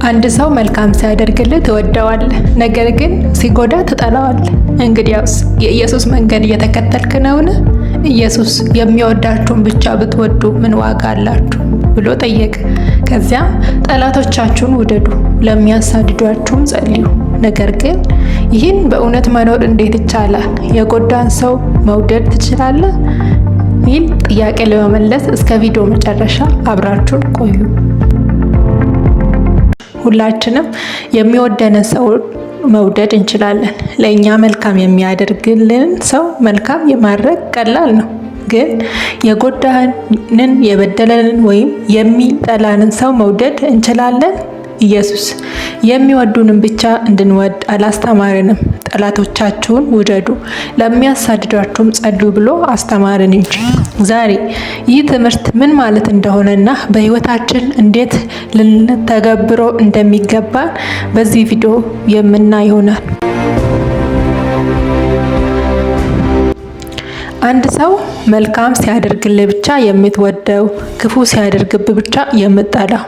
አንድ ሰው መልካም ሲያደርግልህ ትወደዋለህ፣ ነገር ግን ሲጎዳ ትጠላዋለህ። እንግዲያውስ የኢየሱስ መንገድ እየተከተልክ ነውን? ኢየሱስ የሚወዳችሁን ብቻ ብትወዱ ምን ዋጋ አላችሁ ብሎ ጠየቀ። ከዚያም ጠላቶቻችሁን ውደዱ፣ ለሚያሳድዷችሁም ጸልዩ። ነገር ግን ይህን በእውነት መኖር እንዴት ይቻላል? የጎዳን ሰው መውደድ ትችላለህ? ይህን ጥያቄ ለመመለስ እስከ ቪዲዮ መጨረሻ አብራችሁን ቆዩ። ሁላችንም የሚወደንን ሰው መውደድ እንችላለን። ለእኛ መልካም የሚያደርግልን ሰው መልካም የማድረግ ቀላል ነው። ግን የጎዳንን፣ የበደለንን ወይም የሚጠላንን ሰው መውደድ እንችላለን? ኢየሱስ የሚወዱንን ብቻ እንድንወድ አላስተማረንም። ጠላቶቻችሁን ውደዱ፣ ለሚያሳድዷችሁም ጸልዩ ብሎ አስተማረን እንጂ። ዛሬ ይህ ትምህርት ምን ማለት እንደሆነና በሕይወታችን እንዴት ልንተገብረው እንደሚገባን በዚህ ቪዲዮ የምናይ ይሆናል። አንድ ሰው መልካም ሲያደርግልህ ብቻ የምትወደው፣ ክፉ ሲያደርግብህ ብቻ የምትጠላው፣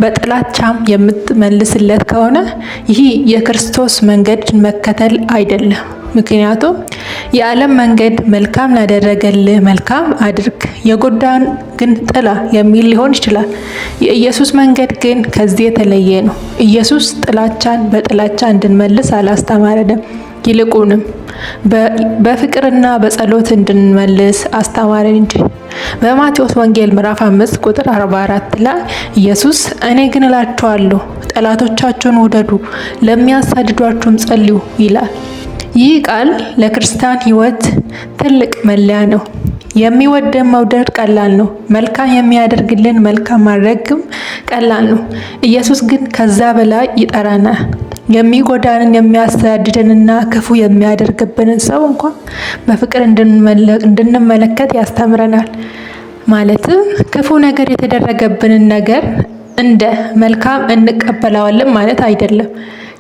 በጥላቻም የምትመልስለት ከሆነ ይህ የክርስቶስ መንገድ መከተል አይደለም። ምክንያቱም የዓለም መንገድ መልካም ላደረገልህ መልካም አድርግ፣ የጎዳን ግን ጥላ የሚል ሊሆን ይችላል። የኢየሱስ መንገድ ግን ከዚህ የተለየ ነው። ኢየሱስ ጥላቻን በጥላቻ እንድንመልስ አላስተማረንም። ይልቁንም በፍቅርና በጸሎት እንድንመልስ አስተማረን እንጂ። በማቴዎስ ወንጌል ምዕራፍ 5 ቁጥር 44 ላይ ኢየሱስ እኔ ግን እላችኋለሁ ጠላቶቻችሁን ውደዱ፣ ለሚያሳድዷችሁም ጸልዩ ይላል። ይህ ቃል ለክርስቲያን ሕይወት ትልቅ መለያ ነው። የሚወደን መውደድ ቀላል ነው። መልካም የሚያደርግልን መልካም ማድረግም ቀላል ነው። ኢየሱስ ግን ከዛ በላይ ይጠራናል። የሚጎዳንን፣ የሚያሳድደንና ክፉ የሚያደርግብንን ሰው እንኳን በፍቅር እንድንመለከት ያስተምረናል። ማለትም ክፉ ነገር የተደረገብንን ነገር እንደ መልካም እንቀበለዋለን ማለት አይደለም።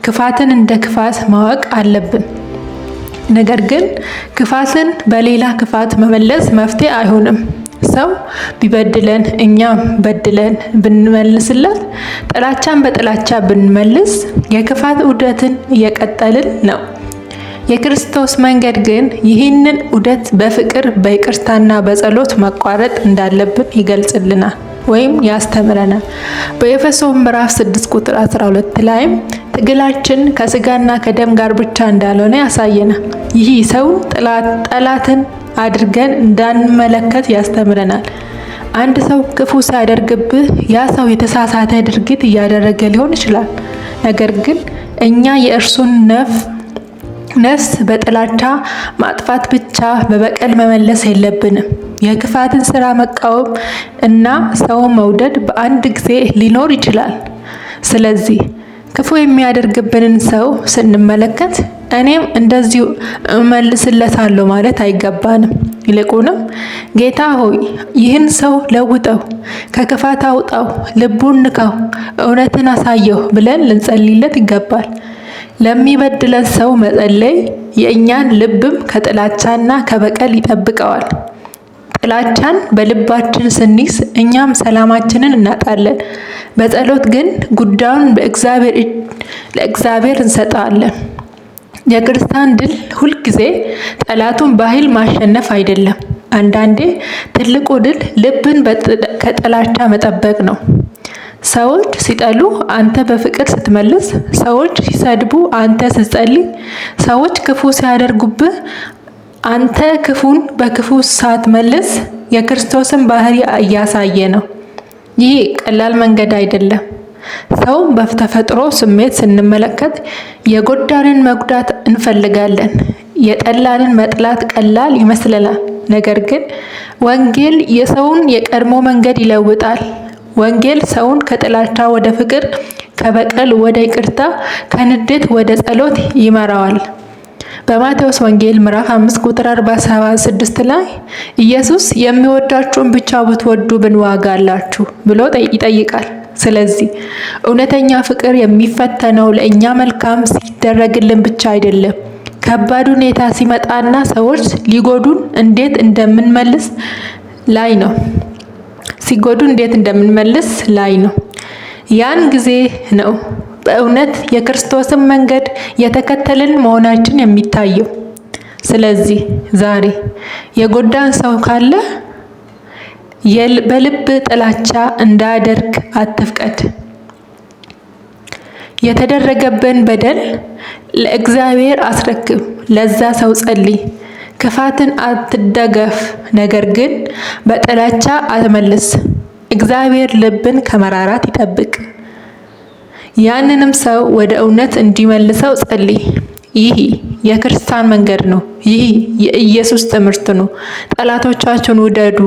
ክፋትን እንደ ክፋት ማወቅ አለብን። ነገር ግን ክፋትን በሌላ ክፋት መመለስ መፍትሄ አይሆንም። ሰው ቢበድለን እኛም በድለን ብንመልስለት፣ ጥላቻን በጥላቻ ብንመልስ የክፋት ዑደትን እየቀጠልን ነው። የክርስቶስ መንገድ ግን ይህንን ዑደት በፍቅር በይቅርታና በጸሎት መቋረጥ እንዳለብን ይገልጽልናል ወይም ያስተምረናል። በኤፌሶን ምዕራፍ 6 ቁጥር 12 ላይም ትግላችን ከስጋና ከደም ጋር ብቻ እንዳልሆነ ያሳየናል። ይህ ሰው ጠላትን አድርገን እንዳንመለከት ያስተምረናል። አንድ ሰው ክፉ ሲያደርግብህ ያ ሰው የተሳሳተ ድርጊት እያደረገ ሊሆን ይችላል። ነገር ግን እኛ የእርሱን ነፍስ በጥላቻ ማጥፋት ብቻ በበቀል መመለስ የለብንም። የክፋትን ስራ መቃወም እና ሰውን መውደድ በአንድ ጊዜ ሊኖር ይችላል። ስለዚህ ክፉ የሚያደርግብንን ሰው ስንመለከት እኔም እንደዚሁ እመልስለታለሁ ማለት አይገባንም። ይልቁንም ጌታ ሆይ ይህን ሰው ለውጠው፣ ከክፋት አውጣው፣ ልቡን ንካው፣ እውነትን አሳየው ብለን ልንጸልይለት ይገባል። ለሚበድለን ሰው መጸለይ የእኛን ልብም ከጥላቻና ከበቀል ይጠብቀዋል። ጥላቻን በልባችን ስንይዝ እኛም ሰላማችንን እናጣለን። በጸሎት ግን ጉዳዩን ለእግዚአብሔር እንሰጣለን። የክርስቲያን ድል ሁልጊዜ ጠላቱን በኃይል ማሸነፍ አይደለም። አንዳንዴ ትልቁ ድል ልብን ከጥላቻ መጠበቅ ነው። ሰዎች ሲጠሉ አንተ በፍቅር ስትመልስ፣ ሰዎች ሲሰድቡ አንተ ስትጸልይ፣ ሰዎች ክፉ ሲያደርጉብህ አንተ ክፉን በክፉ ሳትመልስ የክርስቶስን ባህሪ እያሳየ ነው። ይህ ቀላል መንገድ አይደለም። ሰው በተፈጥሮ ስሜት ስንመለከት የጎዳንን መጉዳት እንፈልጋለን። የጠላንን መጥላት ቀላል ይመስለናል። ነገር ግን ወንጌል የሰውን የቀድሞ መንገድ ይለውጣል። ወንጌል ሰውን ከጥላቻ ወደ ፍቅር፣ ከበቀል ወደ ይቅርታ፣ ከንዴት ወደ ጸሎት ይመራዋል። በማቴዎስ ወንጌል ምዕራፍ 5 ቁጥር 46 ላይ ኢየሱስ የሚወዳችሁን ብቻ ብትወዱ ምን ዋጋ አላችሁ ብሎ ይጠይቃል። ስለዚህ እውነተኛ ፍቅር የሚፈተነው ለእኛ መልካም ሲደረግልን ብቻ አይደለም፣ ከባድ ሁኔታ ሲመጣና ሰዎች ሊጎዱን እንዴት እንደምንመልስ ላይ ነው። ሲጎዱ እንዴት እንደምንመልስ ላይ ነው። ያን ጊዜ ነው በእውነት የክርስቶስን መንገድ የተከተልን መሆናችን የሚታየው። ስለዚህ ዛሬ የጎዳን ሰው ካለ በልብ ጥላቻ እንዳያደርግ አትፍቀድ። የተደረገብን በደል ለእግዚአብሔር አስረክብ። ለዛ ሰው ጸልይ። ክፋትን አትደገፍ፣ ነገር ግን በጥላቻ አትመልስ። እግዚአብሔር ልብን ከመራራት ይጠብቅ። ያንንም ሰው ወደ እውነት እንዲመልሰው ጸልይ። ይህ የክርስቲያን መንገድ ነው። ይህ የኢየሱስ ትምህርት ነው። ጠላቶቻችሁን ውደዱ፣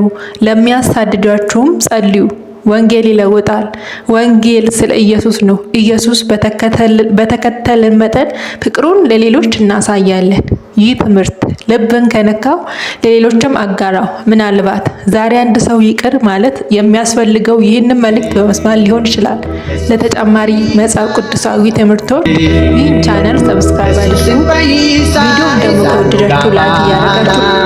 ለሚያሳድዷችሁም ጸልዩ። ወንጌል ይለውጣል። ወንጌል ስለ ኢየሱስ ነው። ኢየሱስ በተከተልን መጠን ፍቅሩን ለሌሎች እናሳያለን። ይህ ትምህርት ልብን ከነካው ለሌሎችም አጋራው። ምናልባት ዛሬ አንድ ሰው ይቅር ማለት የሚያስፈልገው ይህንን መልእክት በመስማት ሊሆን ይችላል። ለተጨማሪ መጽሐፍ ቅዱሳዊ ትምህርቶች ይህን ቻናል ሰብስክራይብ አድርጉ። ቪዲዮውን ደግሞ ከወደዳችሁ ላይክ እያደረጋችሁ